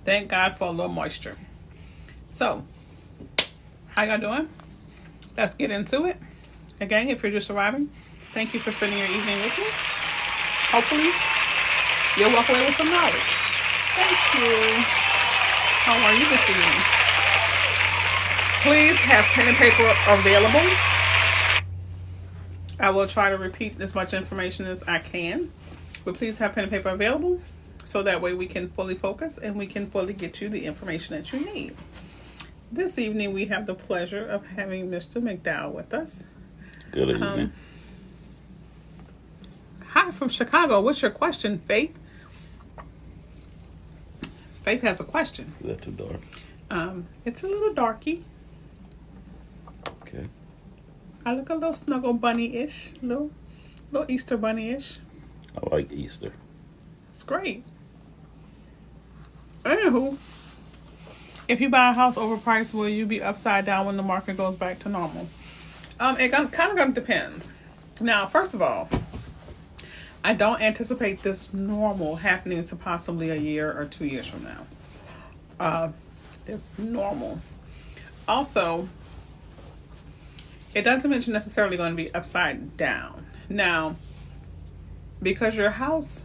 Thank God for a little moisture. So, how y'all doing? Let's get into it. Again, if you're just arriving, thank you for spending your evening with me. Hopefully, you'll walk away with some knowledge. Thank you. How are you this evening? Please have pen and paper available. I will try to repeat as much information as I can, but please have pen and paper available so that way we can fully focus and we can fully get you the information that you need. This evening we have the pleasure of having Mr. McDowell with us. Good evening. Hi from Chicago. What's your question, Faith? Faith has a question. Is that too dark? It's a little darky. Okay. I look a little snuggle bunny-ish, little Easter bunny-ish. I like Easter. It's great. Anywho, if you buy a house overpriced, will you be upside down when the market goes back to normal? It kind of depends. Now, first of all, I don't anticipate this normal happening to possibly a year or 2 years from now. This normal. Also, it doesn't mention necessarily going to be upside down. Now, because your house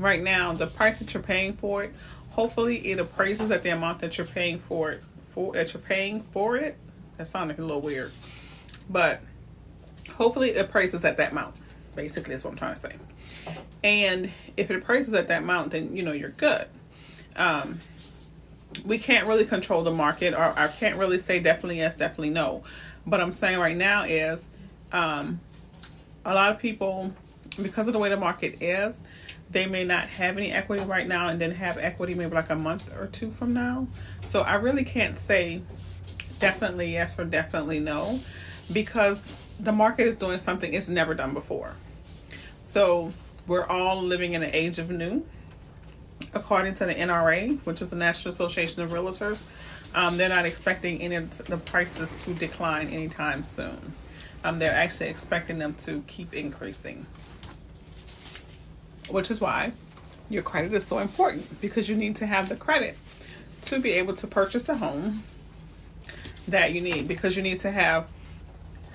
right now, the price that you're paying for it, hopefully it appraises at the amount that you're paying for it. That sounded a little weird, but hopefully it appraises at that amount. Basically, is what I'm trying to say. And if it appraises at that amount, then you're good. We can't really control the market, or I can't really say definitely yes, definitely no. But I'm saying right now is a lot of people, because of the way the market is, they may not have any equity right now and then have equity maybe like a month or two from now. So I really can't say definitely yes or definitely no, because the market is doing something it's never done before. So we're all living in an age of new. According to the NRA, which is the National Association of Realtors, they're not expecting any of the prices to decline anytime soon. They're actually expecting them to keep increasing. Which is why your credit is so important, because you need to have the credit to be able to purchase the home that you need, because you need to have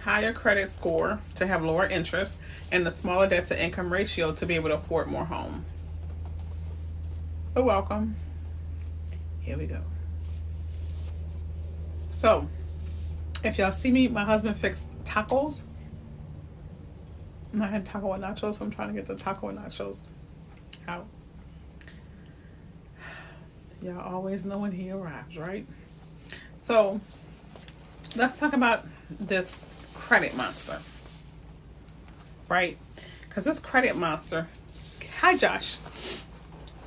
higher credit score to have lower interest and the smaller debt to income ratio to be able to afford more home. You're welcome. Here we go. So, if y'all see me, my husband fixed tacos. I had taco and nachos, so I'm trying to get the taco and nachos out. Y'all always know when he arrives, right? So, let's talk about this credit monster, right? Because this credit monster, hi Josh,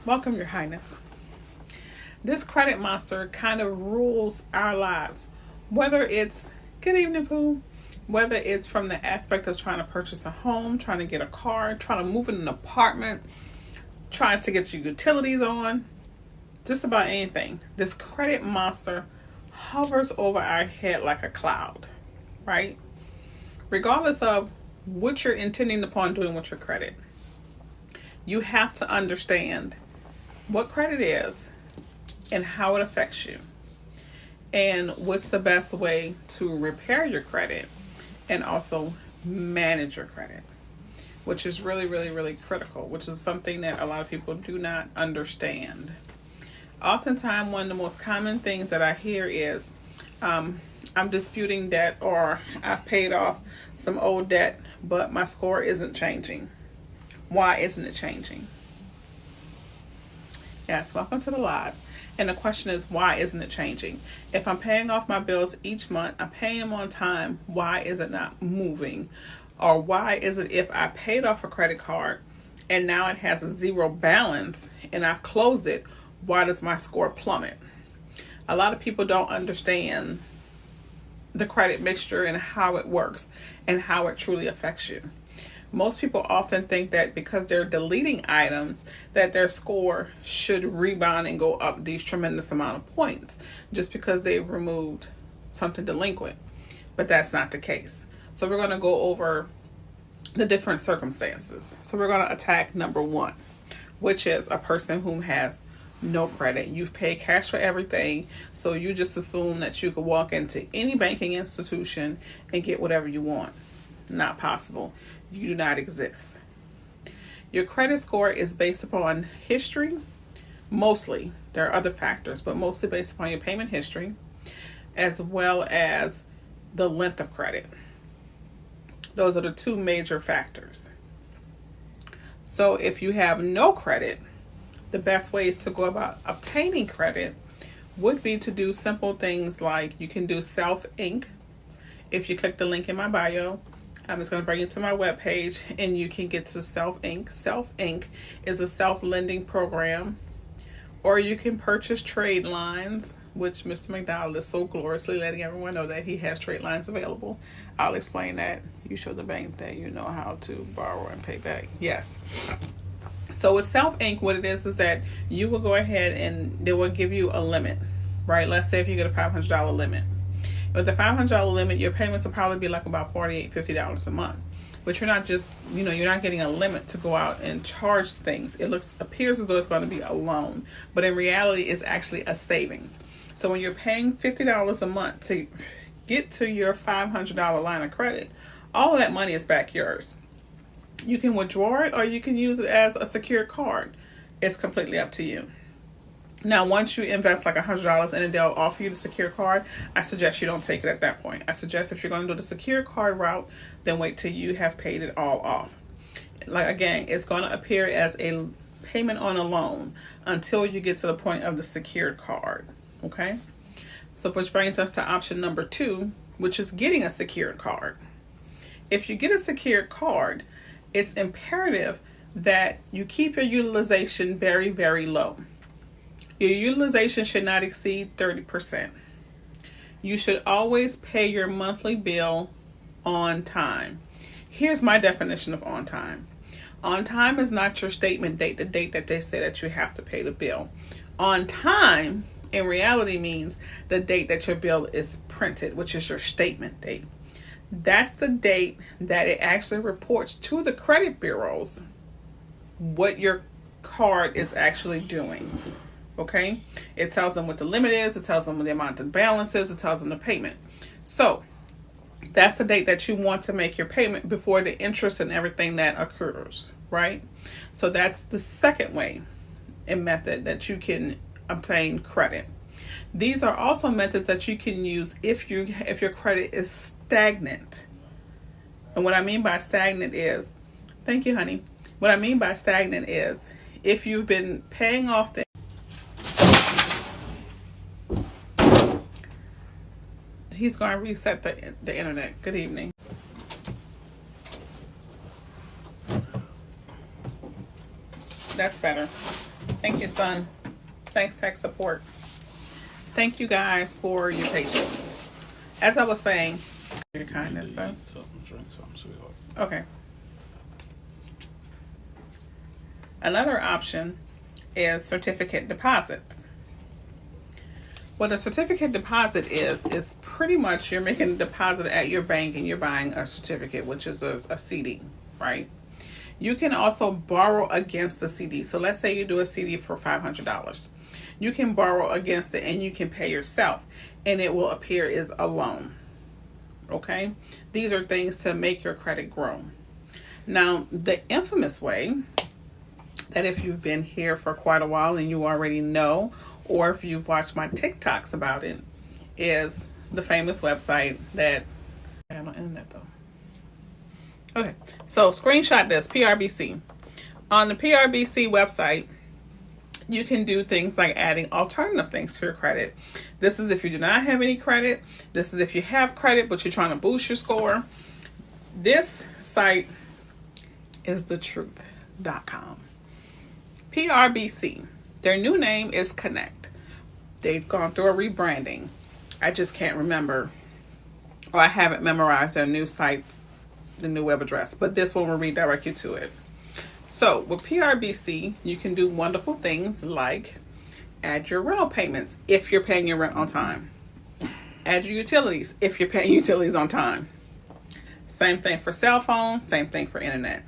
welcome your highness. This credit monster kind of rules our lives, whether it's, good evening Pooh, whether it's from the aspect of trying to purchase a home, trying to get a car, trying to move in an apartment, trying to get your utilities on, just about anything. This credit monster hovers over our head like a cloud, right? Regardless of what you're intending upon doing with your credit, you have to understand what credit is and how it affects you, and what's the best way to repair your credit and also manage your credit, which is really, really, really critical, which is something that a lot of people do not understand. Oftentimes, one of the most common things that I hear is, I'm disputing debt, or I've paid off some old debt, but my score isn't changing. Why isn't it changing? Yes, welcome to the live. And the question is, why isn't it changing? If I'm paying off my bills each month, I'm paying them on time, why is it not moving? Or why is it, if I paid off a credit card and now it has a zero balance and I've closed it, why does my score plummet? A lot of people don't understand the credit mixture and how it works and how it truly affects you. Most people often think that because they're deleting items that their score should rebound and go up these tremendous amount of points just because they've removed something delinquent. But that's not the case. So we're going to go over the different circumstances. So we're going to attack number one, which is a person who has no credit. You've paid cash for everything, so you just assume that you could walk into any banking institution and get whatever you want. Not possible. You do not exist. Your credit score is based upon history, mostly. There are other factors, but mostly based upon your payment history, as well as the length of credit. Those are the two major factors. So if you have no credit, the best ways to go about obtaining credit would be to do simple things like you can do self-ink. If you click the link in my bio, it's going to bring you to my webpage and you can get to self-ink. Self-ink is a self-lending program. Or you can purchase trade lines, which Mr. McDowell is so gloriously letting everyone know that he has trade lines available. I'll explain that. You show the bank that you know how to borrow and pay back. Yes. So with self-ink, what it is that you will go ahead and they will give you a limit, right? Let's say if you get a $500 limit. With the $500 limit, your payments will probably be like about $48, $50 a month. But you're not just, you're not getting a limit to go out and charge things. It appears as though it's going to be a loan, but in reality, it's actually a savings. So when you're paying $50 a month to get to your $500 line of credit, all of that money is back yours. You can withdraw it or you can use it as a secured card. It's completely up to you. Now, once you invest like $100 and they'll offer you the secure card, I suggest you don't take it at that point. I suggest if you're going to do the secure card route, then wait till you have paid it all off. Like again, it's going to appear as a payment on a loan until you get to the point of the secured card. Okay? So which brings us to option number 2, which is getting a secured card. If you get a secured card, it's imperative that you keep your utilization very, very low. Your utilization should not exceed 30%. You should always pay your monthly bill on time. Here's my definition of on time. On time is not your statement date, the date that they say that you have to pay the bill. On time, in reality, means the date that your bill is printed, which is your statement date. That's the date that it actually reports to the credit bureaus what your card is actually doing. Okay, it tells them what the limit is, it tells them what the amount of balance is, it tells them the payment. So that's the date that you want to make your payment before the interest and everything that occurs, right? So that's the second way and method that you can obtain credit. These are also methods that you can use if your credit is stagnant. And what I mean by stagnant is, thank you, honey. What I mean by stagnant is if you've been paying off the He's going to reset the internet. Good evening. That's better. Thank you, son. Thanks, tech support. Thank you guys for your patience. As I was saying, your kindness, though. Drink something, sweetheart. Okay. Another option is certificate deposits. What a certificate deposit is pretty much you're making a deposit at your bank and you're buying a certificate, which is a CD, right? You can also borrow against the CD. So let's say you do a CD for $500. You can borrow against it and you can pay yourself and it will appear as a loan. Okay? These are things to make your credit grow. Now, the infamous way that if you've been here for quite a while and you already know, or if you've watched my TikToks about it, is the famous website that I have no internet though. Okay, so screenshot this, PRBC. On the PRBC website, you can do things like adding alternative things to your credit. This is if you do not have any credit. This is if you have credit, but you're trying to boost your score. This site is thetruth.com. PRBC. Their new name is Connect. They've gone through a rebranding. I just can't remember, or I haven't memorized their new site, the new web address, but this one will redirect you to it. So with PRBC, you can do wonderful things like add your rental payments if you're paying your rent on time. Add your utilities if you're paying utilities on time. Same thing for cell phone, same thing for internet.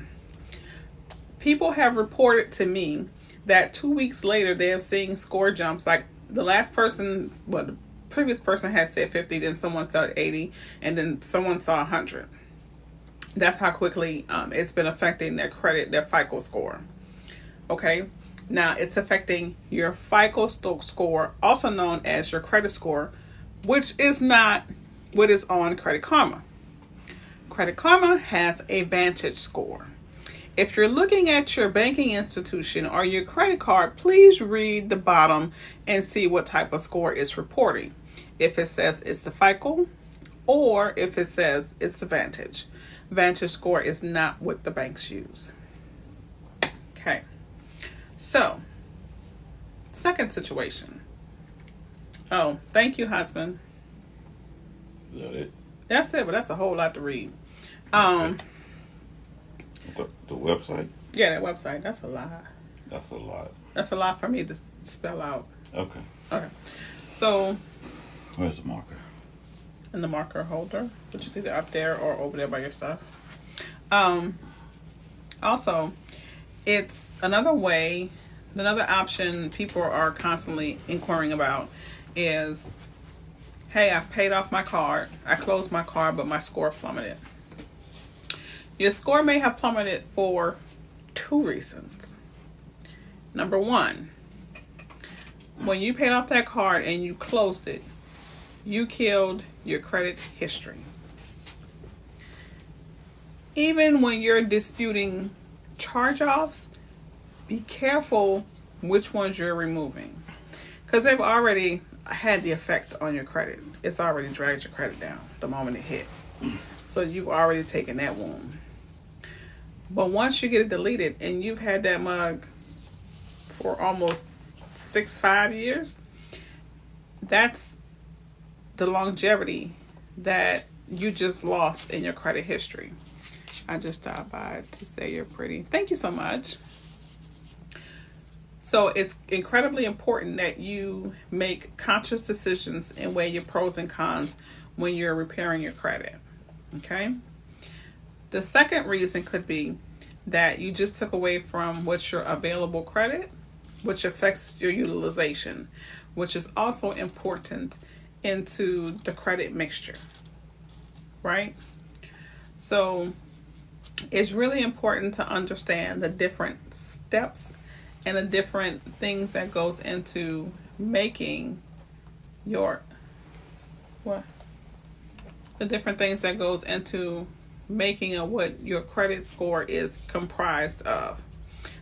People have reported to me that 2 weeks later they're seeing score jumps. Like the last person, well, the previous person had said 50, then someone said 80, and then someone saw 100. That's how quickly it's been affecting their credit, their FICO score. Okay, now it's affecting your FICO score, also known as your credit score, which is not what is on Credit Karma. Credit Karma has a Vantage score. If you're looking at your banking institution or your credit card, please read the bottom and see what type of score it's reporting. If it says it's the FICO or if it says it's a Vantage. Vantage score is not what the banks use. Okay. So, second situation. Oh, thank you, husband. Is that it? That's it, but that's a whole lot to read. Okay. The website? Yeah, that website. That's a lot. That's a lot. That's a lot for me to spell out. Okay. Okay. So, Where's the marker? in the marker holder, which is either up there or over there by your stuff. Also, it's another way, another option people are constantly inquiring about is, hey, I've paid off my card. I closed my card, but my score plummeted. Your score may have plummeted for two reasons. Number one, when you paid off that card and you closed it, you killed your credit history. Even when you're disputing charge-offs, be careful which ones you're removing, because they've already had the effect on your credit. It's already dragged your credit down the moment it hit. So you've already taken that wound. But once you get it deleted and you've had that mug for almost 5 years, that's the longevity that you just lost in your credit history. I just stopped by to say you're pretty. Thank you so much. So it's incredibly important that you make conscious decisions and weigh your pros and cons when you're repairing your credit. Okay? The second reason could be that you just took away from what's your available credit, which affects your utilization, which is also important into the credit mixture, right? So it's really important to understand the different steps and the different things that goes into making your, the different things that goes into making what your credit score is comprised of.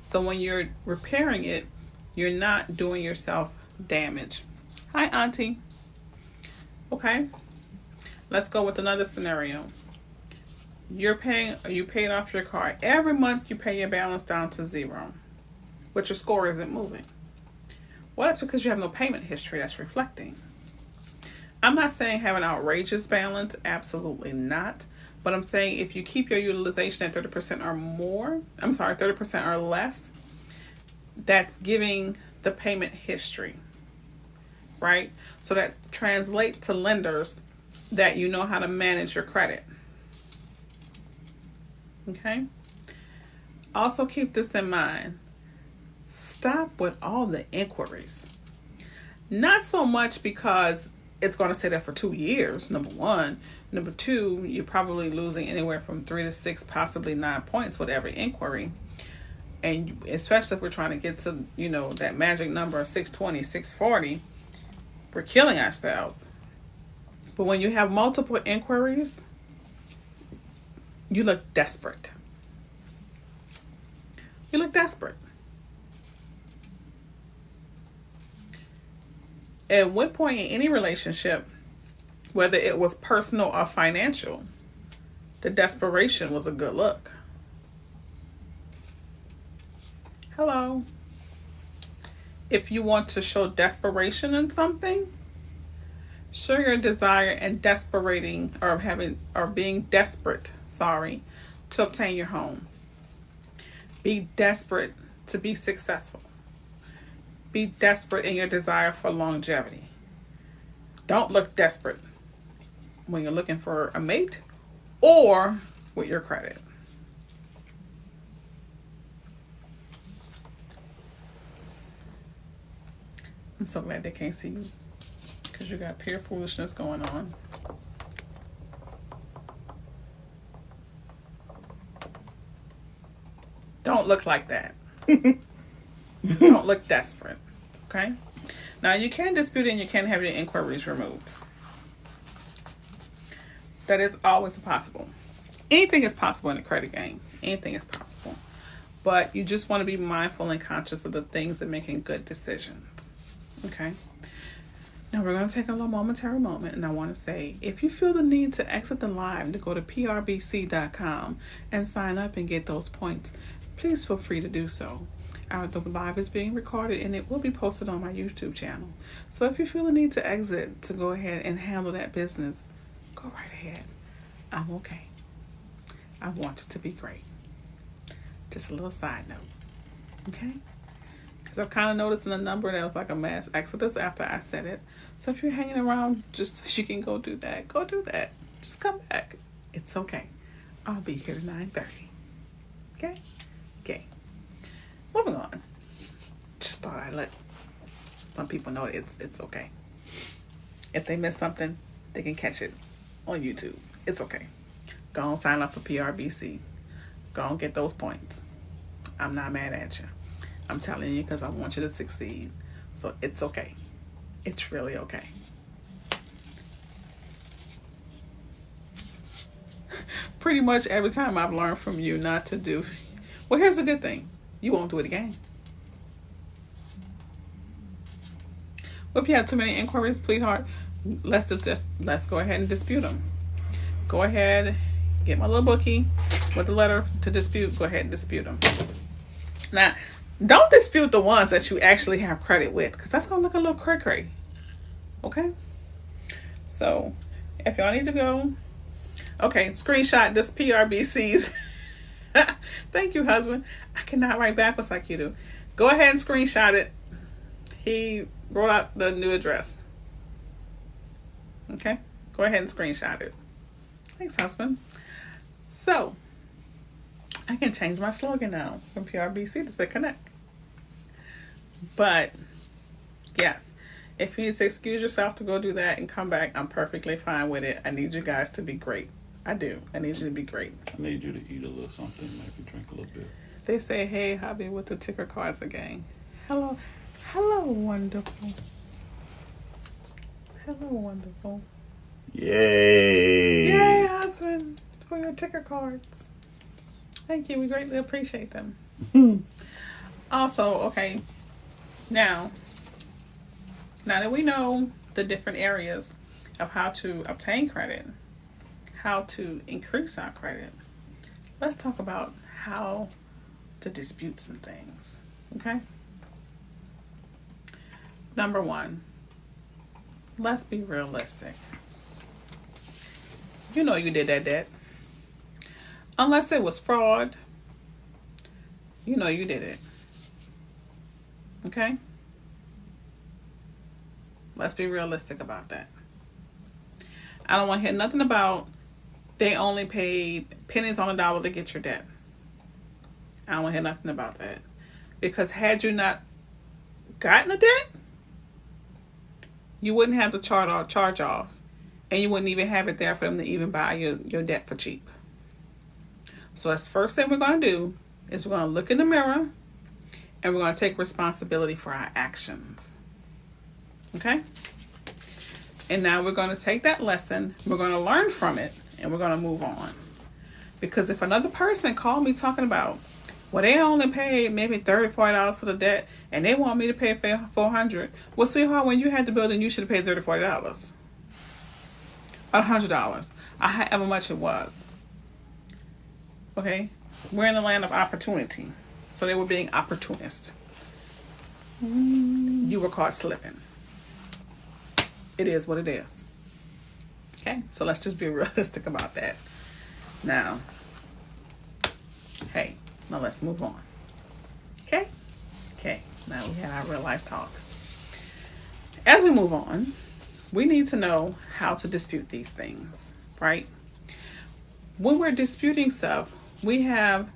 So when you're repairing it, you're not doing yourself damage. Hi, Auntie. Okay, let's go with another scenario. You paid off your card. Every month you pay your balance down to zero, but your score isn't moving. Well, that's because you have no payment history that's reflecting. I'm not saying have an outrageous balance, absolutely not. But I'm saying if you keep your utilization at 30% or more, 30% or less, that's giving the payment history, right? So that translates to lenders that you know how to manage your credit. Okay? Also keep this in mind. Stop with all the inquiries. Not so much because it's going to stay there for 2 years, number one. Number two, you're probably losing anywhere from 3 to 6, possibly 9 points with every inquiry. And especially if we're trying to get to, that magic number of 620, 640, we're killing ourselves. But when you have multiple inquiries, you look desperate. You look desperate. At what point in any relationship, whether it was personal or financial, the desperation was a good look. Hello. If you want to show desperation in something, show your desire and being desperate, to obtain your home. Be desperate to be successful. Be desperate in your desire for longevity. Don't look desperate when you're looking for a mate or with your credit. I'm so glad they can't see you because you got pure foolishness going on. Don't look like that. Don't look desperate. Okay? Now, you can dispute it and you can have your inquiries removed. That is always possible. Anything is possible in a credit game. Anything is possible. But you just want to be mindful and conscious of the things and making good decisions. Okay? Now, we're going to take a little momentary moment, and I want to say, if you feel the need to exit the live, to go to prbc.com and sign up and get those points, please feel free to do so. The live is being recorded, and it will be posted on my YouTube channel. So if you feel the need to exit, to go ahead and handle that business, go right ahead. I'm okay. I want it to be great. Just a little side note. Okay? Because I've kind of noticed in the number that was like a mass exodus after I said it. So if you're hanging around just so you can go do that, go do that. Just come back. It's okay. I'll be here at 9:30. Okay? Okay. Moving on. Just thought I'd let some people know it's okay. If they miss something, they can catch it on YouTube. It's okay. Go on, sign up for PRBC. Go on, get those points. I'm not mad at you. I'm telling you because I want you to succeed. So it's okay. It's really okay. Pretty much every time I've learned from you not to do. Well, here's the good thing. You won't do it again. Well, if you have too many inquiries, sweetheart, let's go ahead and dispute them. Go ahead, get my little bookie with the letter to dispute. Go ahead and dispute them. Now, don't dispute the ones that you actually have credit with, because that's going to look a little cray-cray. Okay? So, if y'all need to go, okay, screenshot this PRBC's. Thank you, husband. I cannot write backwards like you do. Go ahead and screenshot it. He wrote out the new address. Okay? Go ahead and screenshot it. Thanks, husband. So, I can change my slogan now from PRBC to say connect. But, yes, if you need to excuse yourself to go do that and come back, I'm perfectly fine with it. I need you guys to be great. I do. I need you to be great. I need you to eat a little something, maybe drink a little bit. They say, hey, hubby, with the ticker cards again. Hello. Hello, wonderful. Hello, wonderful. Yay! Yay, husband, for your ticker cards. Thank you. We greatly appreciate them. Also, okay, now that we know the different areas of how to obtain credit, how to increase our credit, let's talk about how to dispute some things. Okay? Number one, let's be realistic. You know you did that debt. Unless it was fraud, you know you did it. Okay? Let's be realistic about that. I don't want to hear nothing about they only paid pennies on a dollar to get your debt. I don't want to hear nothing about that. Because had you not gotten a debt, you wouldn't have the charge off. And you wouldn't even have it there for them to even buy your debt for cheap. So that's the first thing we're going to do is we're going to look in the mirror and we're going to take responsibility for our actions. Okay? And now we're going to take that lesson, we're going to learn from it, and we're going to move on. Because if another person called me talking about, well, they only paid maybe $30, $40 for the debt, and they want me to pay $400. Well, sweetheart, when you had the building, you should have paid $30, $40. About $100. However much it was. Okay? We're in the land of opportunity. So they were being opportunist. You were caught slipping. It is what it is. Okay? So let's just be realistic about that. Now, hey, now let's move on. Okay? Okay. Now we had our real life talk. As we move on, we need to know how to dispute these things, right? When we're disputing stuff, we have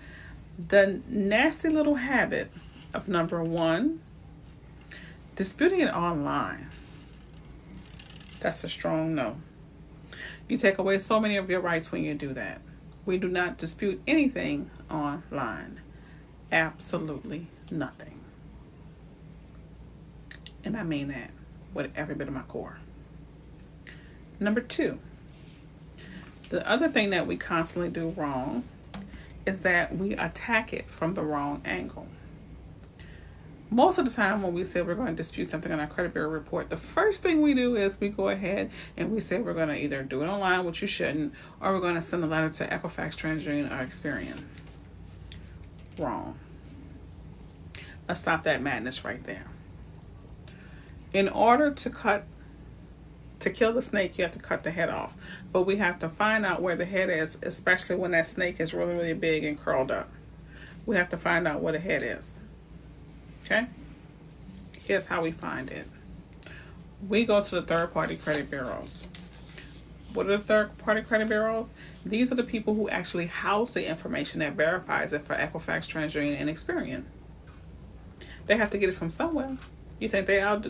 the nasty little habit of, number one, Disputing it online, that's a strong no. You take away so many of your rights when you do that. We do not dispute anything online. Absolutely nothing. And I mean that with every bit of my core. Number 2, the other thing that we constantly do wrong is that we attack it from the wrong angle. Most of the time when we say we're going to dispute something on our credit bureau report, the first thing we do is we go ahead and we say we're going to either do it online, which you shouldn't, or we're going to send a letter to Equifax, TransUnion, or Experian. Wrong. Let's stop that madness right there. In order to kill the snake, you have to cut the head off. But we have to find out where the head is, especially when that snake is really, really big and curled up. We have to find out where the head is. Okay? Here's how we find it. We go to the third-party credit bureaus. What are the third-party credit bureaus? These are the people who actually house the information that verifies it for Equifax, TransUnion, and Experian. They have to get it from somewhere. You think they out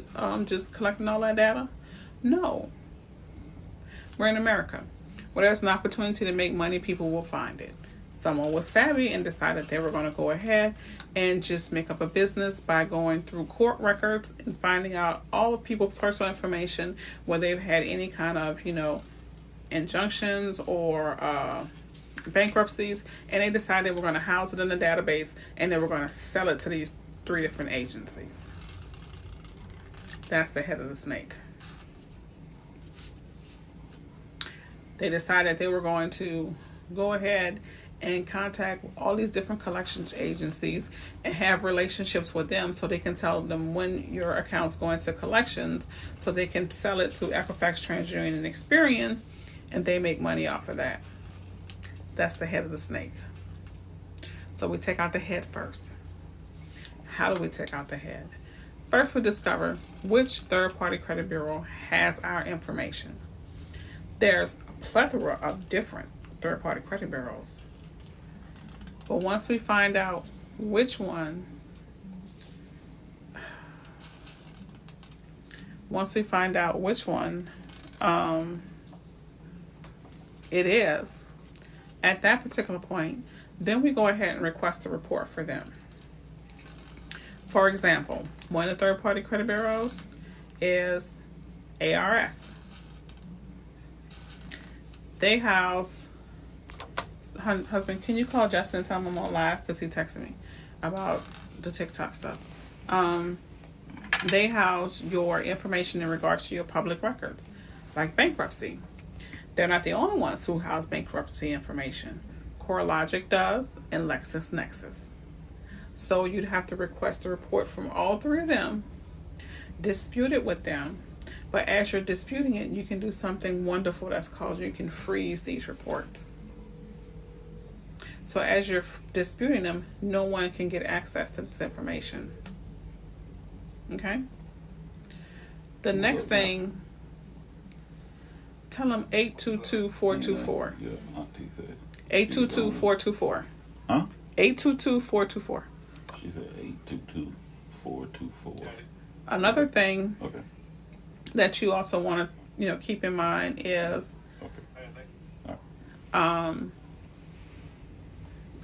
just collecting all that data? No. We're in America. Where there's an opportunity to make money, people will find it. Someone was savvy and decided they were going to go ahead and just make up a business by going through court records and finding out all of people's personal information, where they've had any kind of, injunctions or bankruptcies, and they decided we're going to house it in a database and then we're going to sell it to these 3 different agencies. That's the head of the snake. They decided they were going to go ahead and contact all these different collections agencies and have relationships with them so they can tell them when your account's going to collections so they can sell it to Equifax, TransUnion, and Experian, and they make money off of that. That's the head of the snake. So we take out the head first. How do we take out the head? First, we discover which third-party credit bureau has our information. There's a plethora of different third-party credit bureaus. But once we find out which one, it is, at that particular point, then we go ahead and request a report for them. For example, one of the third-party credit bureaus is ARS. They house, husband, can you call Justin and tell him I'm on live? Because he texted me about the TikTok stuff. They house your information in regards to your public records, like bankruptcy. They're not the only ones who house bankruptcy information. Corelogic does, and LexisNexis. So you'd have to request a report from all 3 of them, dispute it with them, but as you're disputing it, you can do something wonderful that's called, you can freeze these reports. So as you're disputing them, no one can get access to this information. Okay? The next thing, tell them 822-424. Yeah, auntie said. 822-424. Huh? 822-424. She said 822-424. Another thing Okay. that you also want to, keep in mind is Okay.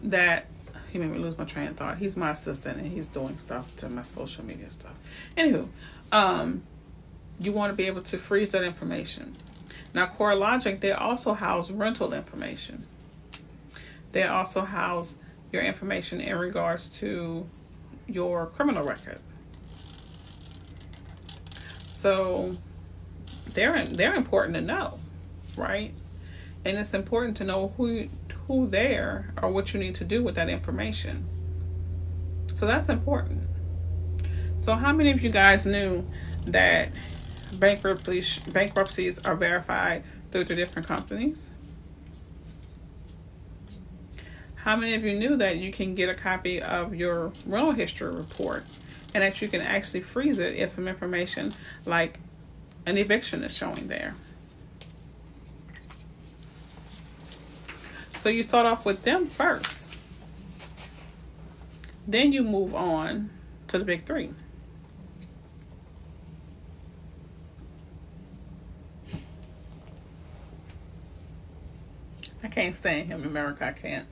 that he made me lose my train of thought. He's my assistant and he's doing stuff to my social media stuff. Anywho, you want to be able to freeze that information. Now, Corelogic, they also house rental information. They also house your information in regards to your criminal record. So they're important to know, right? And it's important to know who they are or what you need to do with that information. So that's important. So how many of you guys knew that bankruptcies are verified through the different companies? How many of you knew that you can get a copy of your rental history report and that you can actually freeze it if some information like an eviction is showing there? So you start off with them first. Then you move on to the big 3. can't stand him in America. I can't.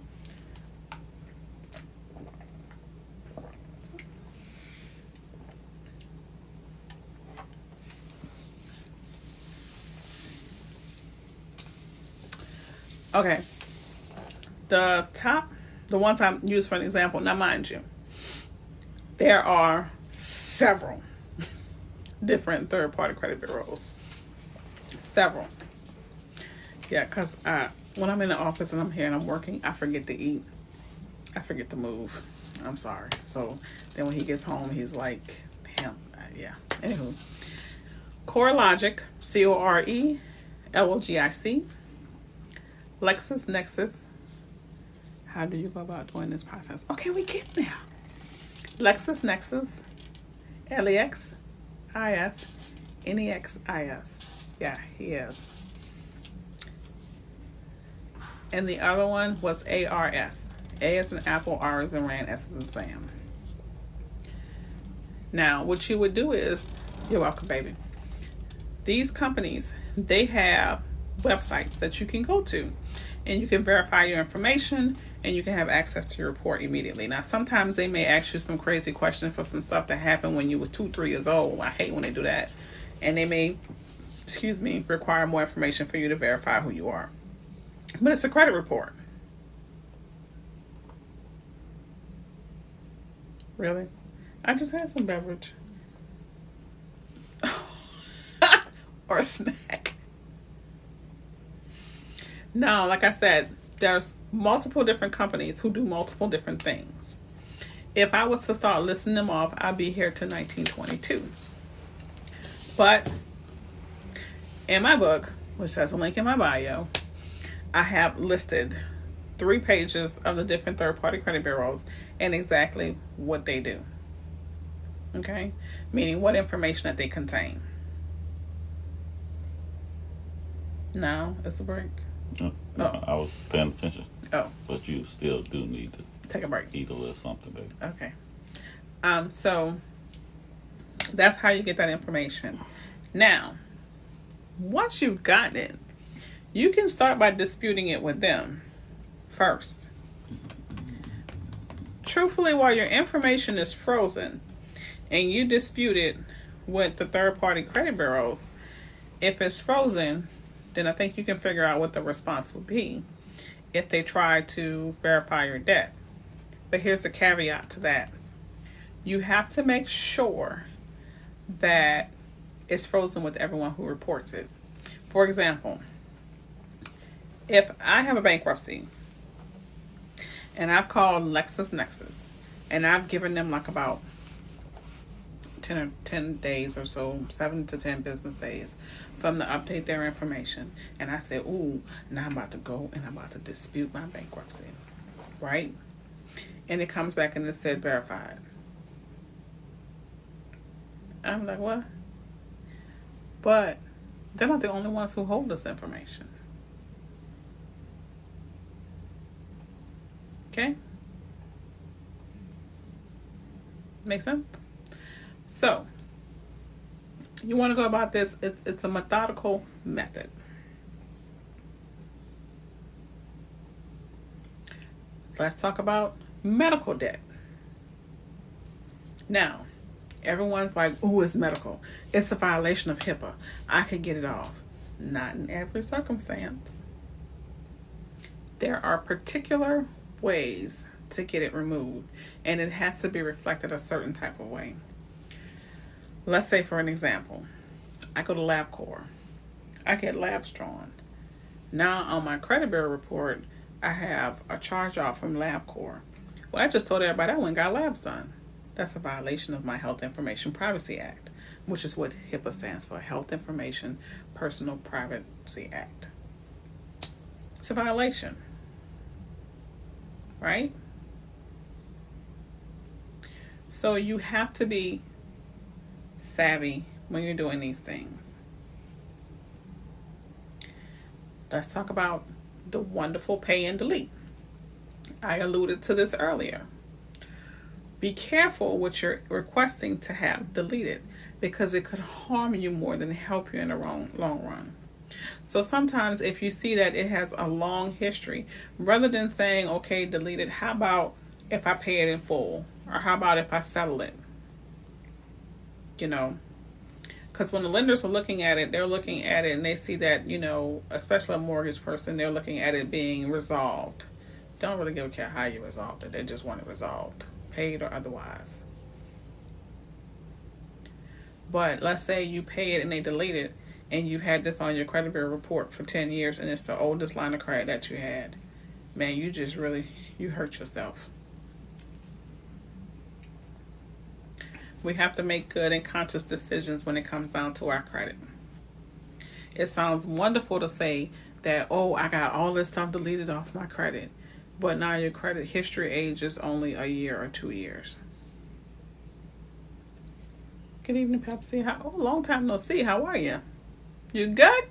Okay. The ones I use for an example. Now, mind you, there are several different third-party credit bureaus. Several. Yeah, because when I'm in the office and I'm here and I'm working, I forget to eat. I forget to move. I'm sorry. So then when he gets home, he's like, damn, yeah. Anywho. Corelogic, CORELOGIC. LexisNexis. How do you go about doing this process? Okay, we get there. LexisNexis. LEXIS.NEXIS. Yeah, he is. And the other one was ARS. A is in Apple, R is in Rand, S is in Sam. Now, what you would do is, you're welcome, baby. These companies, they have websites that you can go to, and you can verify your information, and you can have access to your report immediately. Now, sometimes they may ask you some crazy questions for some stuff that happened when you was 2-3 years old. I hate when they do that. And they may, require more information for you to verify who you are. But it's a credit report. Really? I just had some beverage. Or a snack. No, like I said, there's multiple different companies who do multiple different things. If I was to start listing them off, I'd be here to 1922. But in my book, which has a link in my bio, I have listed 3 pages of the different third-party credit bureaus and exactly what they do. Okay? Meaning what information that they contain. No, it's a break. No, I was paying attention. Oh. But you still do need to take a break. Eat a little something, baby. Okay. So that's how you get that information. Now, once you've gotten it, you can start by disputing it with them first. Truthfully, while your information is frozen and you dispute it with the third-party credit bureaus, if it's frozen, then I think you can figure out what the response would be if they try to verify your debt. But here's the caveat to that. You have to make sure that it's frozen with everyone who reports it. For example, if I have a bankruptcy and I've called LexisNexis and I've given them like about 10 days or so, 7 to 10 business days from to update their information, and I said, ooh, now I'm about to go and I'm about to dispute my bankruptcy, right? And it comes back and it said verified. I'm like, what? But they're not the only ones who hold this information. Okay? Make sense? So, you want to go about this, it's a methodical method. Let's talk about medical debt. Now, everyone's like, oh, it's medical. It's a violation of HIPAA. I can get it off. Not in every circumstance. There are particular ways to get it removed, and it has to be reflected a certain type of way. Let's say, for an example, I go to LabCorp. I get labs drawn. Now, on my credit bureau report, I have a charge off from LabCorp. Well, I just told everybody I went and got labs done. That's a violation of my Health Information Privacy Act, which is what HIPAA stands for, Health Information Personal Privacy Act. It's a violation, right? So you have to be savvy when you're doing these things. Let's talk about the wonderful pay and delete. I alluded to this earlier. Be careful what you're requesting to have deleted, because it could harm you more than help you in the long run. So sometimes if you see that it has a long history, rather than saying, okay, delete it, how about if I pay it in full? Or how about if I settle it? You know, because when the lenders are looking at it, they're looking at it and they see that, you know, especially a mortgage person, they're looking at it being resolved. Don't really give a care how you resolved it. They just want it resolved, paid or otherwise. But let's say you pay it and they delete it, and you've had this on your credit bureau report for 10 years and it's the oldest line of credit that you had. Man, you just really, you hurt yourself. We have to make good and conscious decisions when it comes down to our credit. It sounds wonderful to say that, oh, I got all this stuff deleted off my credit. But now your credit history age is only a year or 2 years. Good evening, Pepsi. Long time no see. How are you? You good?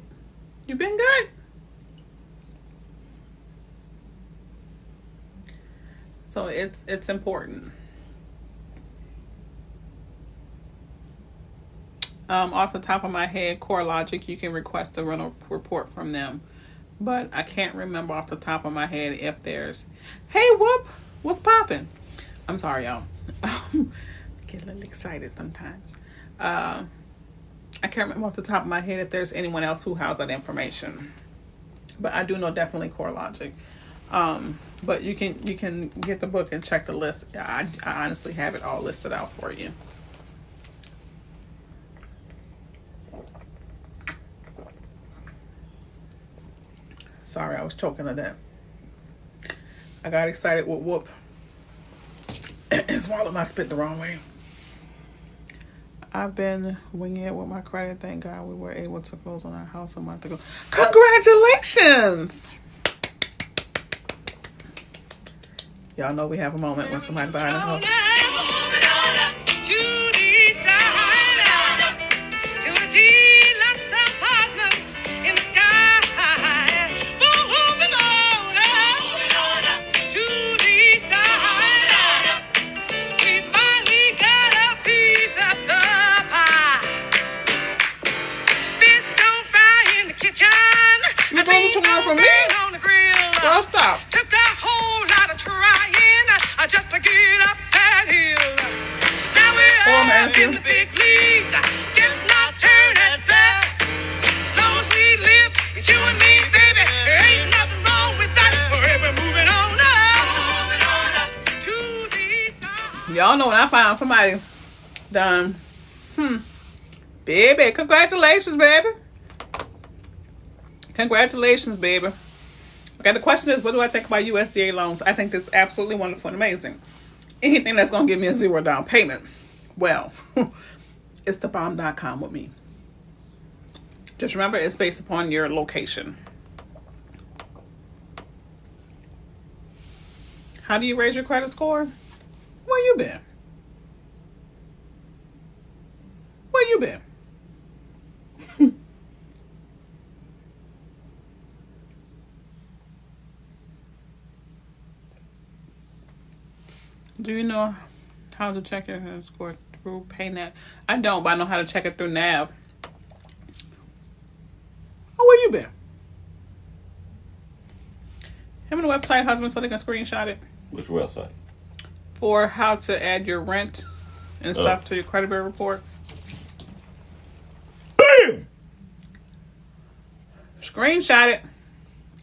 You been good? So it's important. Off the top of my head, Corelogic, you can request a rental report from them. But I can't remember off the top of my head if there's... Hey, Whoop! What's popping? I'm sorry, y'all. Get a little excited sometimes. I can't remember off the top of my head if there's anyone else who has that information. But I do know definitely Corelogic. But you can get the book and check the list. I honestly have it all listed out for you. Sorry, I was choking on that. I got excited with Whoop and swallowed my spit the wrong way. I've been winging it with my credit. Thank God we were able to close on our house a month ago. Congratulations! Y'all know we have a moment when somebody buys a house. From me? Well, stop. Took a whole lot of trying just to get up that hill. Now we're up in the big leagues, getting our turn at bat. As long as we live, it's you and me, baby. There ain't nothing wrong with that. Forever moving on up to the side. Y'all know when I find somebody done, baby, congratulations, baby. Congratulations, baby. Okay, the question is, what do I think about USDA loans? I think it's absolutely wonderful and amazing. Anything that's going to give me a zero down payment, well, it's the bomb.com with me. Just remember, it's based upon your location. How do you raise your credit score? Where you been? Where you been? Do you know how to check your credit score through PayNet? I don't, but I know how to check it through Nav. Oh, where you been? Have a website, husband, so they can screenshot it. Which website? For how to add your rent and stuff to your credit bureau report. Bam! Screenshot it.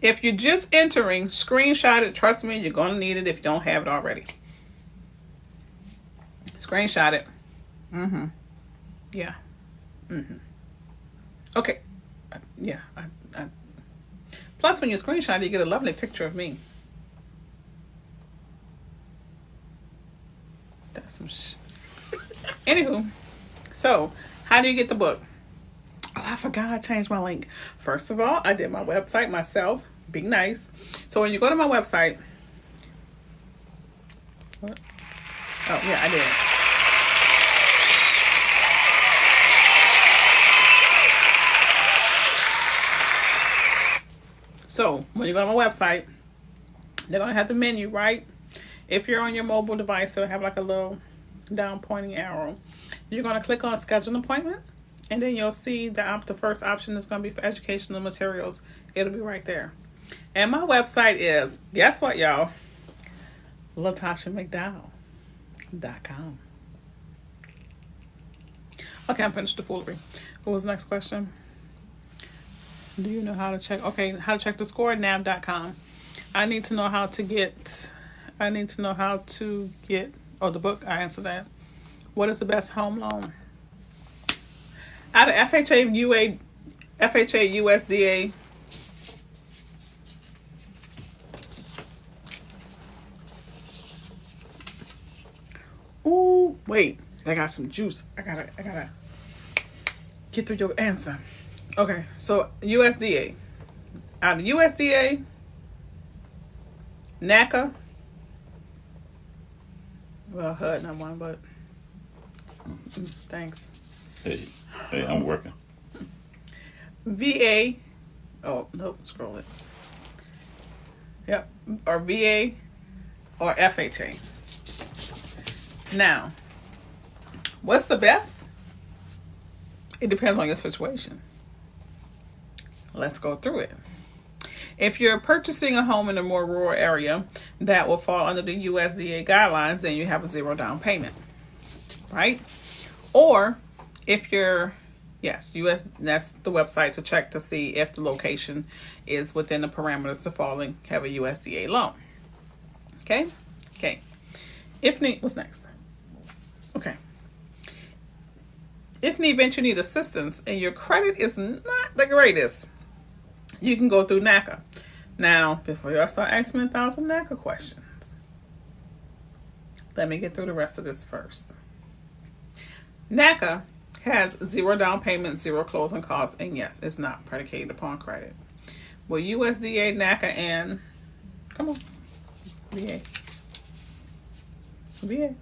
If you're just entering, screenshot it. Trust me, you're going to need it if you don't have it already. Screenshot it. Yeah. Okay. Yeah. Plus, when you screenshot it, you get a lovely picture of me. That's some Anywho, so how do you get the book? Oh, I forgot I changed my link. First of all, I did my website myself. Be nice. So when you go to my website, what? Oh yeah, I did. So when you go to my website, they're gonna have the menu, right? If you're on your mobile device, it'll have like a little down pointing arrow. You're gonna click on schedule an appointment. And then you'll see the first option is going to be for educational materials. It'll be right there. And my website is, guess what, y'all? Latasha McDowell.com. Okay, I'm finished the foolery. What was the next question? Do you know how to check? Okay, how to check the score? nav.com. I need to know how to get. Oh, the book. I answered that. What is the best home loan? Out of FHA, USDA. Ooh, wait. I got some juice. I gotta get through your answer. Okay, so USDA. Out of USDA, NACA. Well, HUD not one, but thanks. Hey, I'm working. VA. Oh, nope, scroll it. Yep, or VA or FHA. Now, what's the best? It depends on your situation. Let's go through it. If you're purchasing a home in a more rural area that will fall under the USDA guidelines, then you have a 0 down payment, right? Or if you're, that's the website to check to see if the location is within the parameters of have a USDA loan. Okay. What's next? Okay. If in the event you need assistance and your credit is not the greatest, you can go through NACA. Now, before y'all start asking me 1,000 NACA questions, let me get through the rest of this first. NACA has 0 down payment, 0 closing costs, and yes, it's not predicated upon credit. Well, USDA, NACA, and come on, VA,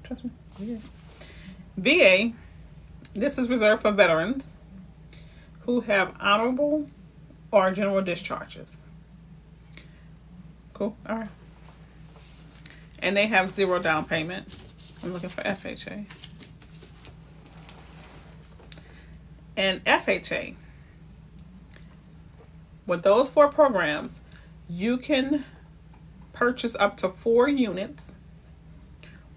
trust me, VA. This is reserved for veterans who have honorable or general discharges. Cool. All right. And they have 0 down payment. I'm looking for FHA. And FHA, with those 4 programs, you can purchase up to 4 units,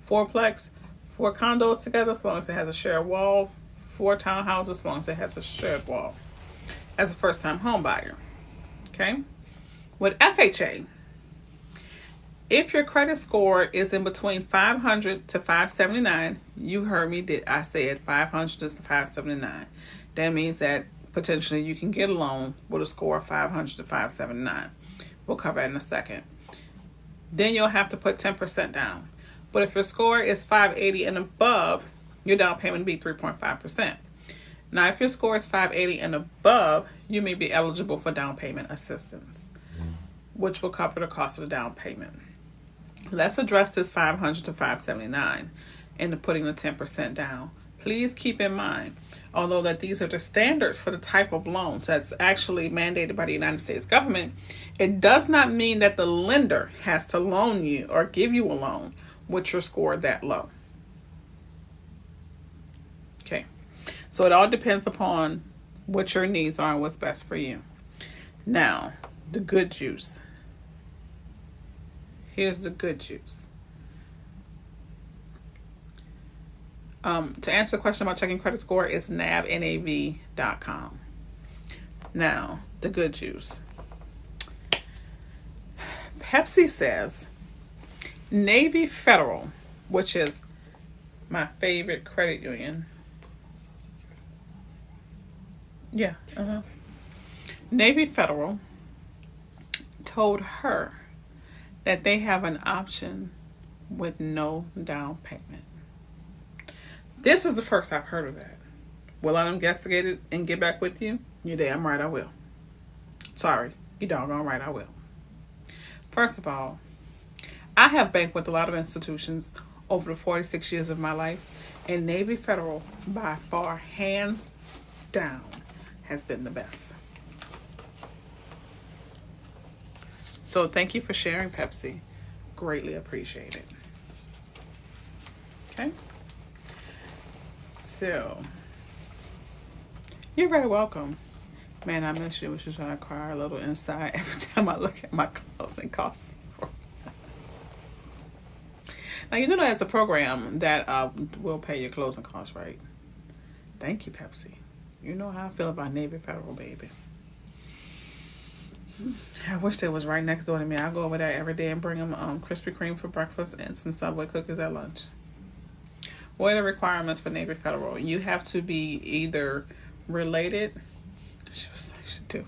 4plex, 4 condos together, as long as it has a shared wall, 4 townhouses, as long as it has a shared wall, as a first-time home buyer. Okay? With FHA, if your credit score is in between 500 to 579, you heard me, I said 500 to 579. That means that potentially you can get a loan with a score of 500 to 579. We'll cover that in a second. Then you'll have to put 10% down. But if your score is 580 and above, your down payment will be 3.5%. Now, if your score is 580 and above, you may be eligible for down payment assistance, which will cover the cost of the down payment. Let's address this 500 to 579 and putting the 10% down. Please keep in mind, although that these are the standards for the type of loans that's actually mandated by the United States government, it does not mean that the lender has to loan you or give you a loan with your score that low. Okay, so it all depends upon what your needs are and what's best for you. Now, the good juice. Here's the good juice. To answer the question about checking credit score, it's nav.com. Now, the good juice. Pepsi says Navy Federal, which is my favorite credit union. Yeah, Navy Federal told her that they have an option with no down payment. This is the first I've heard of that. Will I investigate it and get back with you? You're damn right I will. Sorry, you doggone right I will. First of all, I have banked with a lot of institutions over the 46 years of my life, and Navy Federal, by far, hands down, has been the best. So thank you for sharing, Pepsi. Greatly appreciate it. Okay. So, You're very welcome. Man, I miss you. Which is why I cry a little inside every time I look at my closing costs. Now, you know that's a program that will pay your closing costs, right? Thank you, Pepsi. You know how I feel about Navy Federal, baby. I wish they was right next door to me. I go over there every day and bring them Krispy Kreme for breakfast and some Subway cookies at lunch. What are the requirements for Navy Federal? You have to be either related. She was like, she do. You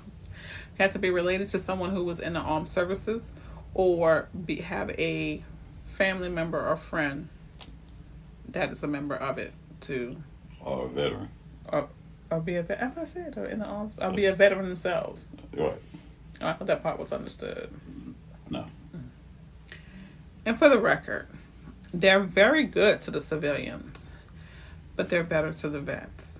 have to be related to someone who was in the armed services, or have a family member or friend that is a member of it too. Or a veteran. Or be a veteran. I said, or in the arms. Or be a veteran themselves. Right. I thought that part was understood. No. And for the record, they're very good to the civilians, but they're better to the vets.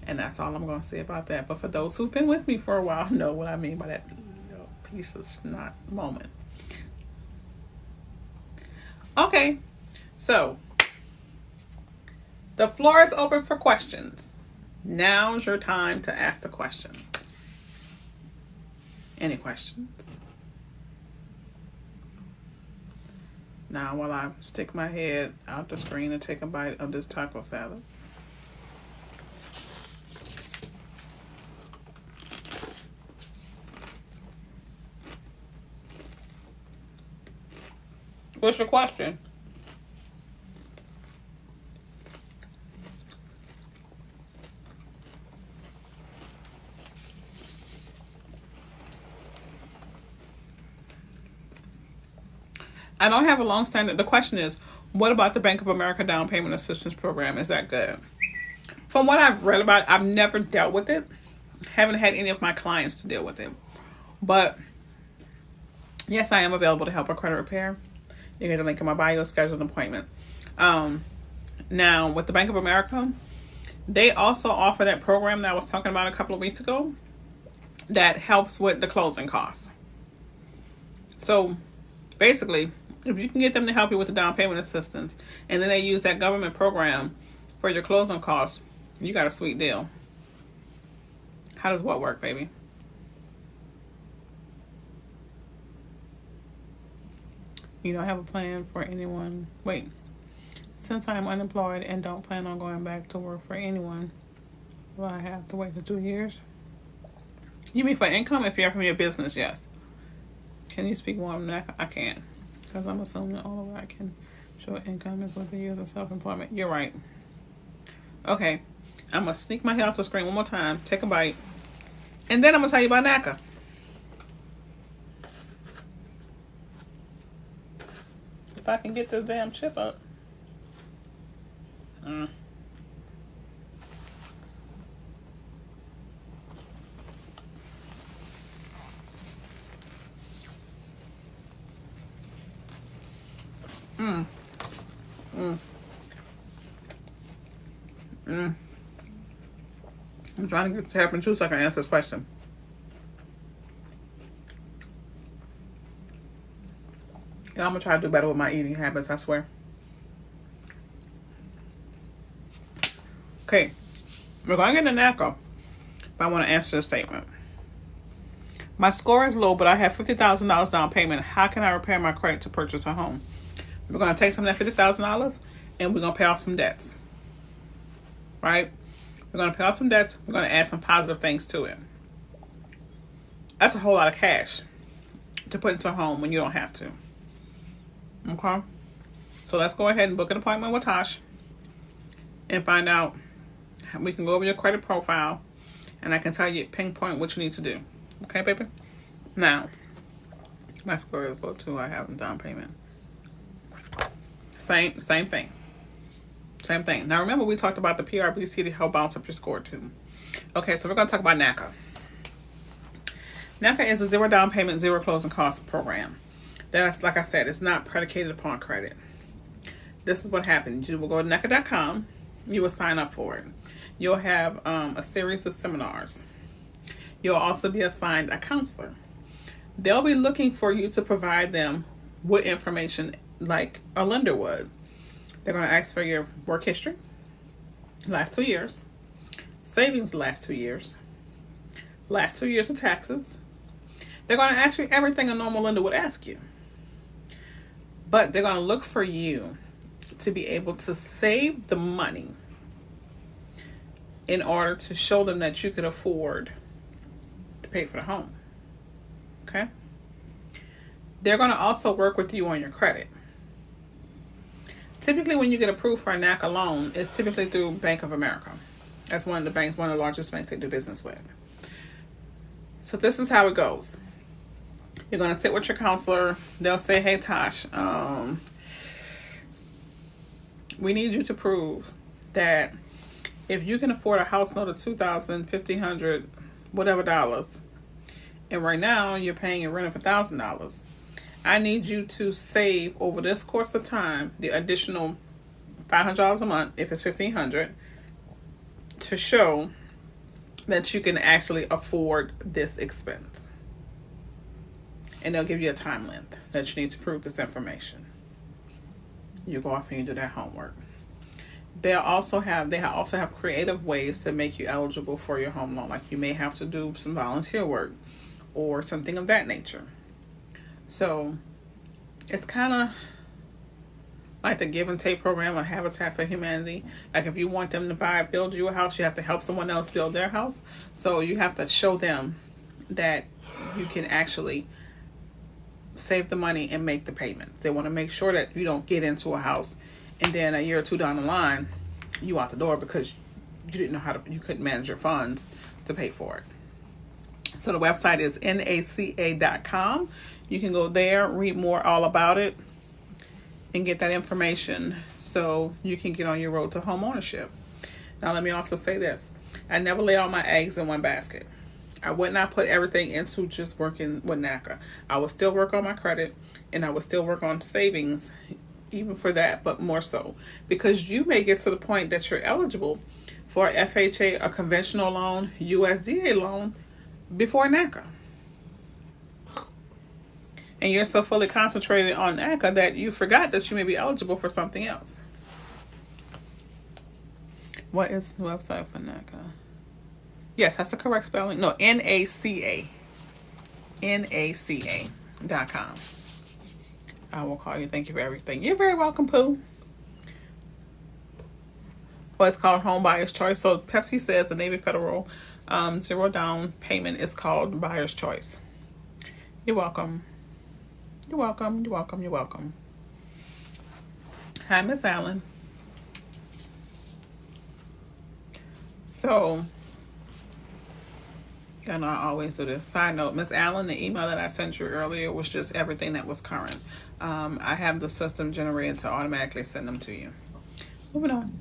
And that's all I'm going to say about that. But for those who've been with me for a while know what I mean by that piece of snot moment. Okay, so the floor is open for questions. Now's your time to ask the questions. Any questions? Now, while I stick my head out the screen and take a bite of this taco salad. What's your question? I don't have a long standing. The question is, what about the Bank of America Down Payment Assistance Program? Is that good? From what I've read about it, I've never dealt with it. Haven't had any of my clients to deal with it. But yes, I am available to help with credit repair. You get a link in my bio, schedule an appointment. Now, with the Bank of America, they also offer that program that I was talking about a couple of weeks ago that helps with the closing costs. So basically, if you can get them to help you with the down payment assistance, and then they use that government program for your closing costs, you got a sweet deal. How does what work, baby? You don't have a plan for anyone. Wait. Since I am unemployed and don't plan on going back to work for anyone, will I have to wait for 2 years? You mean for income? If you're from your business, yes. Can you speak more on that? I can't. Because I'm assuming all of what I can show income is with the use of self-employment. You're right. Okay. I'm going to sneak my head off the screen one more time. Take a bite. And then I'm going to tell you about NACA. If I can get this damn chip up. I'm trying to get to happen too so I can answer this question. Yeah, I'm going to try to do better with my eating habits, I swear. Okay. We're going to get into NACA, but I want to answer this statement. My score is low, but I have $50,000 down payment. How can I repair my credit to purchase a home? We're going to take some of that $50,000 and we're going to pay off some debts. Right? We're going to pay off some debts. We're going to add some positive things to it. That's a whole lot of cash to put into a home when you don't have to. Okay? So let's go ahead and book an appointment with Tosh and find out. We can go over your credit profile and I can tell you, pinpoint what you need to do. Okay, baby? Now, my score is low too. I have a down payment. Same thing. Same thing. Now, remember we talked about the PRBC to help bounce up your score too. Okay, so we're going to talk about NACA. NACA is a zero down payment, zero closing costs program. That's, like I said, it's not predicated upon credit. This is what happens. You will go to NACA.com. You will sign up for it. You'll have a series of seminars. You'll also be assigned a counselor. They'll be looking for you to provide them with information like a lender would. They're going to ask for your work history, last 2 years, savings last 2 years, last 2 years of taxes. They're going to ask you everything a normal lender would ask you. But they're going to look for you to be able to save the money in order to show them that you could afford to pay for the home. Okay? They're going to also work with you on your credit. Typically, when you get approved for a NACA loan, it's typically through Bank of America. That's one of the banks, one of the largest banks they do business with. So this is how it goes. You're going to sit with your counselor. They'll say, hey, Tosh, we need you to prove that if you can afford a house note of $2,000, $1,500, whatever dollars, and right now you're paying your rent of $1,000, I need you to save over this course of time the additional $500 a month, if it's $1,500, to show that you can actually afford this expense. And they'll give you a time length that you need to prove this information. You go off and you do that homework. They also have creative ways to make you eligible for your home loan. Like you may have to do some volunteer work or something of that nature. So it's kind of like the give and take program of Habitat for Humanity. Like if you want them to build you a house, you have to help someone else build their house. So you have to show them that you can actually save the money and make the payments. They want to make sure that you don't get into a house and then a year or two down the line, you out the door because you couldn't manage your funds to pay for it. So the website is NACA.com. You can go there, read more all about it, and get that information so you can get on your road to home ownership. Now, let me also say this. I never lay all my eggs in one basket. I would not put everything into just working with NACA. I would still work on my credit, and I would still work on savings, even for that, but more so. Because you may get to the point that you're eligible for FHA, a conventional loan, USDA loan, before NACA. And you're so fully concentrated on NACA that you forgot that you may be eligible for something else. What is the website for NACA? Yes, that's the correct spelling. No, NACA. NACA.com. I will call you. Thank you for everything. You're very welcome, Pooh. Well, it's called Home Buyer's Choice. So Pepsi says the Navy Federal zero down payment is called Buyer's Choice. You're welcome. You're welcome. You're welcome. You're welcome. Hi, Miss Allen. So, you know, I always do this. Side note, Miss Allen, the email that I sent you earlier was just everything that was current. I have the system generated to automatically send them to you. Moving on.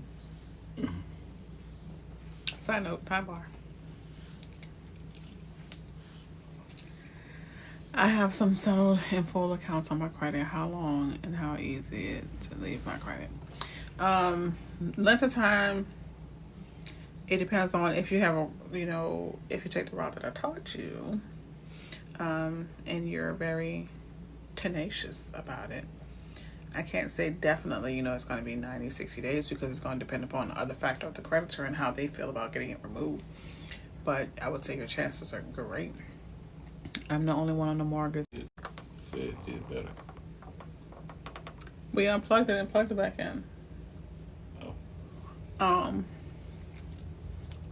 Side note, time bar. I have some settled and full accounts on my credit. How long and how easy it to leave my credit? Length of time, it depends on if you have if you take the route that I taught you, and you're very tenacious about it. I can't say definitely, it's going to be 90, 60 days because it's going to depend upon the other factor of the creditor and how they feel about getting it removed. But I would say your chances are great. I'm the only one on the mortgage. It said it did better. We unplugged it and plugged it back in. Oh.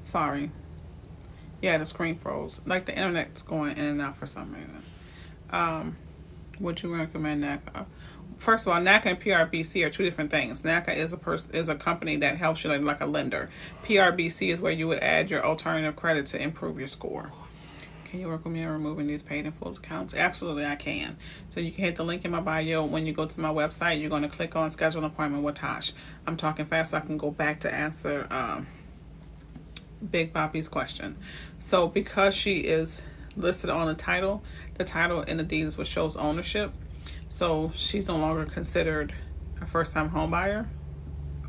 Sorry. Yeah, the screen froze. Like the internet's going in and out for some reason. Would you recommend NACA? First of all, NACA and PRBC are two different things. NACA is a company that helps you like a lender. PRBC is where you would add your alternative credit to improve your score. Can you work with me on removing these paid in full accounts? Absolutely, I can. So you can hit the link in my bio. When you go to my website, you're going to click on schedule an appointment with Tosh. I'm talking fast so I can go back to answer Big Boppy's question. So because she is listed on the title in the deeds which shows ownership, so she's no longer considered a first-time home buyer,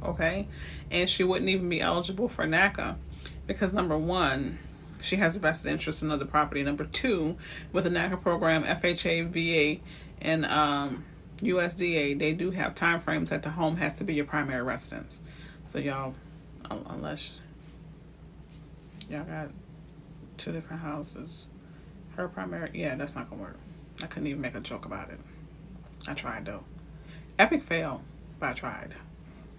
okay? And she wouldn't even be eligible for NACA because number one, she has a vested interest in the property. Number two, with the NACA program, FHA, VA, and USDA, they do have time frames that the home has to be your primary residence. So y'all, unless y'all got 2 different houses, her primary, yeah, that's not gonna work. I couldn't even make a joke about it. I tried though. Epic fail, but I tried.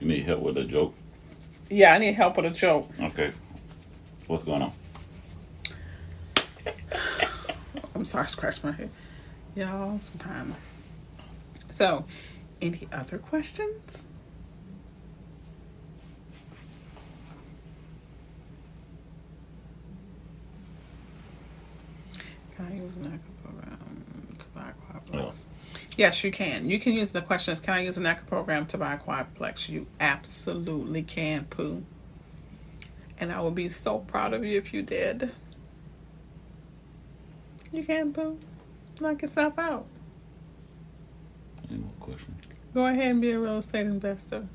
You need help with a joke? Yeah, I need help with a joke. Okay. What's going on? I'm sorry, scratch my head. Y'all, sometime. So, any other questions? Can I use an NACA program to buy a quadplex? No. Yes, you can. You can use the question is, can I use a NACA program to buy a quadplex? You absolutely can, Pooh. And I would be so proud of you if you did. You can, Pooh. Knock yourself out. Any more questions? Go ahead and be a real estate investor.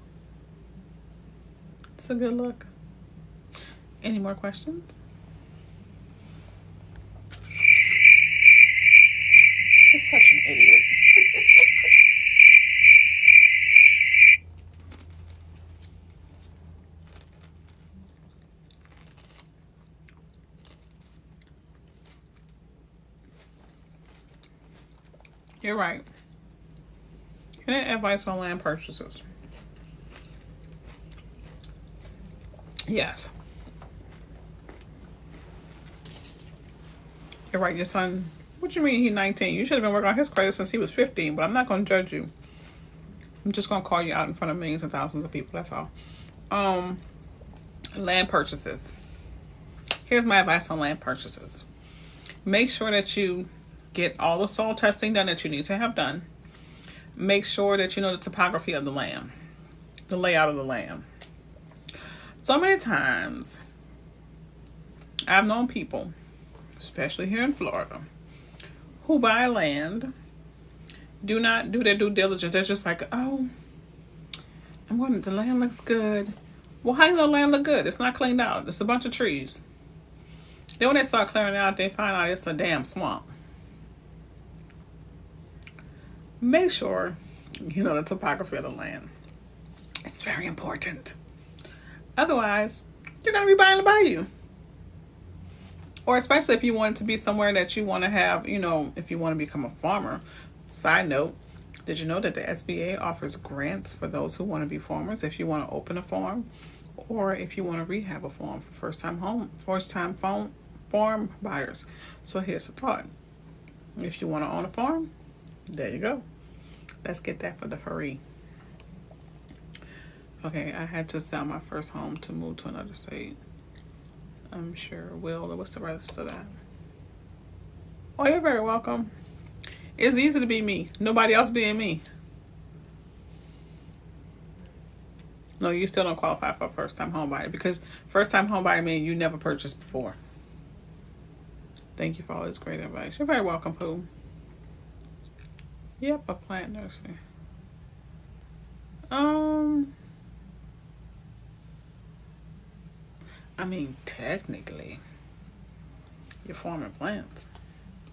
It's a good look. Any more questions? You're such an idiot. You're right. Any advice on land purchases? Yes. You're right, your son. What you mean he's 19? You should have been working on his credit since he was 15, but I'm not going to judge you. I'm just going to call you out in front of millions and thousands of people, that's all. Land purchases. Here's my advice on land purchases. Make sure that you get all the soil testing done that you need to have done. Make sure that you know the topography of the land, the layout of the land. So many times, I've known people, especially here in Florida, who buy land, do not do their due diligence. They're just like, oh, the land looks good. Well, how you know the land look good? It's not cleaned out. It's a bunch of trees. Then when they start clearing it out, they find out it's a damn swamp. Make sure you know the topography of the land. It's very important. Otherwise, you're going to be buying the bayou. Or especially if you want it to be somewhere that you want to have, if you want to become a farmer. Side note, did you know that the SBA offers grants for those who want to be farmers if you want to open a farm or if you want to rehab a farm for first-time farm buyers? So here's the thought. If you want to own a farm, there you go. Let's get that for the free. Okay, I had to sell my first home to move to another state. I'm sure Will, what's the rest of that? Oh, you're very welcome. It's easy to be me. Nobody else being me. No, you still don't qualify for a first-time home buyer because first-time home buyer means you never purchased before. Thank you for all this great advice. You're very welcome, Pooh. Yep, a plant nursery. Technically, you're farming plants.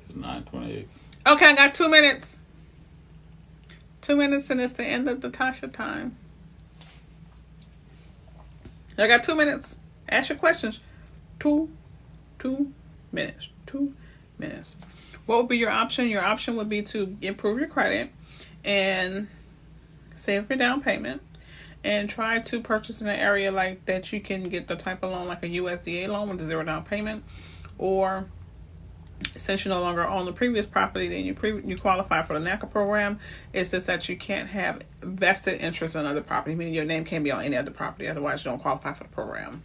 It's 9:28. Okay, I got 2 minutes. 2 minutes and it's the end of the Tasha time. I got 2 minutes. Ask your questions. 2 minutes. 2 minutes. What would be your option? Your option would be to improve your credit and save your down payment and try to purchase in an area like that you can get the type of loan like a USDA loan with a 0 down payment. Or since you no longer own the previous property, then you qualify for the NACA program. It's just that you can't have vested interest in other property, meaning your name can't be on any other property. Otherwise, you don't qualify for the program.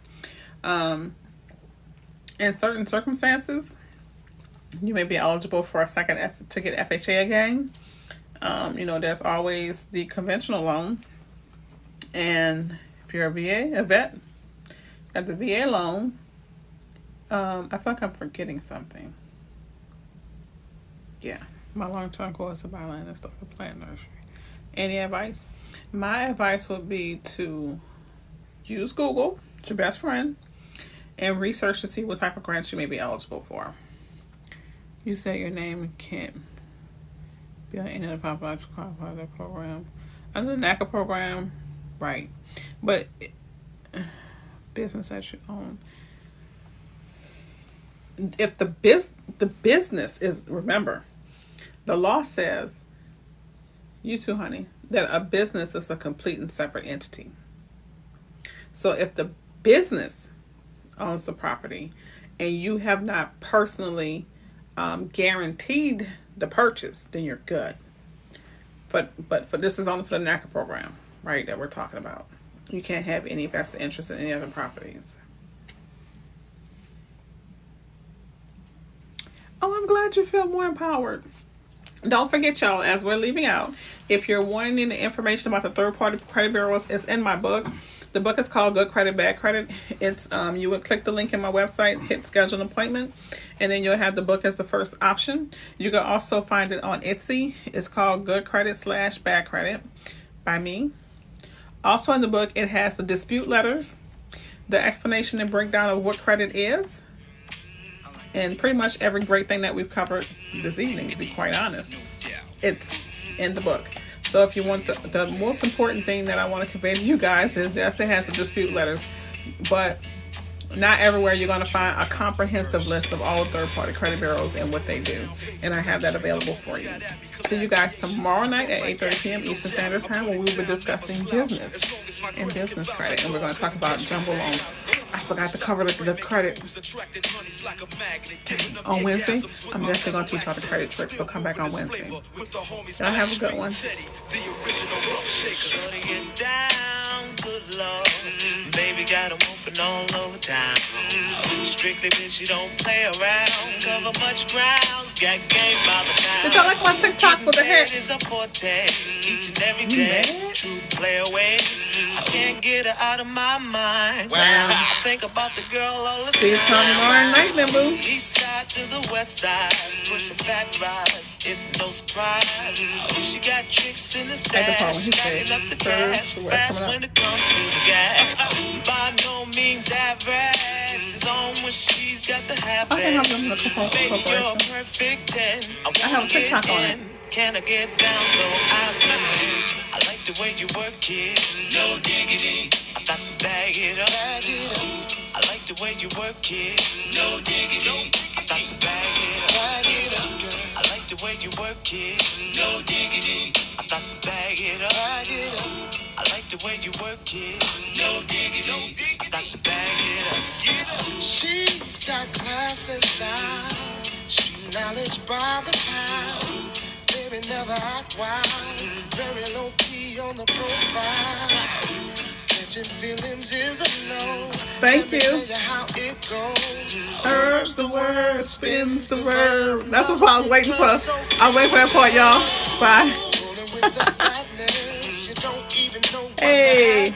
In certain circumstances, you may be eligible for a second to get FHA again. There's always the conventional loan. And if you're a vet, got the VA loan. I feel like I'm forgetting something. Yeah, my long-term goal is to buy land and start a plant nursery. Any advice? My advice would be to use Google, it's your best friend, and research to see what type of grants you may be eligible for. You said your name can't Be on any of the popular program. Under the NACA program, right. But business that you own. If the business is, remember, the law says, you too, honey, that a business is a complete and separate entity. So if the business owns the property and you have not personally guaranteed the purchase, then you're good. But for this is only for the NACA program, right, that we're talking about. You can't have any vested interest in any other properties. Oh, I'm glad you feel more empowered. Don't forget, y'all, as we're leaving out, if you're wanting the information about the third-party credit bureaus, it's in my book. The book is called Good Credit, Bad Credit. It's you would click the link in my website, hit schedule an appointment, and then you'll have the book as the first option. You can also find it on Etsy. It's called Good Credit / Bad Credit by me. Also in the book, it has the dispute letters, the explanation and breakdown of what credit is, and pretty much every great thing that we've covered this evening, to be quite honest. It's in the book. So if you want the most important thing that I want to convey to you guys is, yes, it has the dispute letters, but not everywhere you're going to find a comprehensive list of all third-party credit bureaus and what they do. And I have that available for you. See you guys tomorrow night at 8:30 p.m. Eastern Standard Time, when we will be discussing business and business credit. And we're going to talk about jumbo loans. I forgot to cover the credit on Wednesday. I'm definitely going to teach y'all the credit tricks, so come back on Wednesday. Y'all have a good one. Baby got them open all over town. Strictly bitch, you don't play around. Cover much grounds, got game by the town. Did y'all like my TikToks with the hair? Is a forte, each and every day. True play away. I can't get her out of my mind. Wow. I think about the girl all the time. See you tomorrow night, then, boo. East side to the west side, pushing fat rides. It's no surprise. She got tricks in the stash, stacking up the cash fast when it comes to the gas. By no means average. It's on when she's got the half edge. Baby, you're a perfect 10. I have a TikTok on it. Can I get down so I like the way you work it. No diggity. I got to bag it up. I like the way you work it. No diggity. I got to bag it up. I like the way you work it. No diggity. I got to bag it up. I like the way you work it. No diggity. I got to bag it up. She's got class and style. She knowledge by the pound. Baby never act wild. Very low key on the profile. Catching feelings is a no. Thank you. How it goes. Herbs the word, spins the verb. That's what I was waiting for. I'll wait for that part, y'all. Bye. Hey.